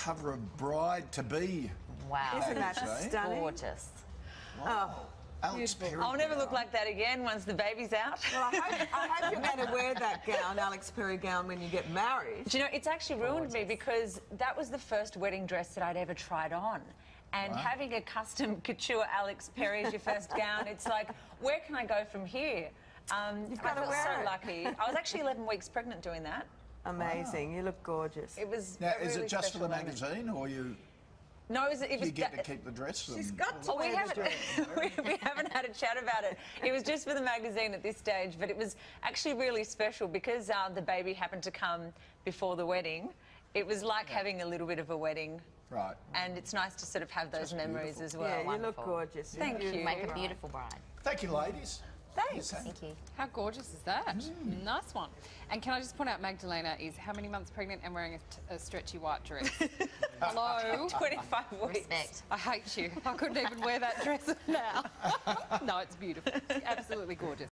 cover of Bride-to-Be. Wow. Isn't that stunning? Gorgeous. Oh. Alex Perry. I'll never look like that again once the baby's out. Well, I hope you're going to wear that gown, Alex Perry gown, when you get married. Do you know, it's actually ruined me because that was the first wedding dress that I'd ever tried on. And having a custom couture Alex Perry as your first gown, it's like, where can I go from here? You've got to I feel wear so it. lucky. I was actually 11 weeks pregnant doing that. Amazing. You look gorgeous. It was Now, a is really it just for the special moment. magazine, or you No, it was get to keep the dress? She's got to Oh, we wear the dress. haven't, we haven't had a chat about it. It was just for the magazine at this stage, but it was actually really special because the baby happened to come before the wedding. It was like having a little bit of a wedding. Right. And it's nice to sort of have those Just memories beautiful. as well. Yeah, you look Wonderful. gorgeous. Thank you. Make a beautiful bride. Thank you, ladies. Thanks. Thank you. How gorgeous is that? Nice one. And can I just point out, Magdalena is how many months pregnant and wearing a stretchy white dress? Hello? 25 weeks. Respect. I hate you. I couldn't even wear that dress now. No, it's beautiful. It's absolutely gorgeous.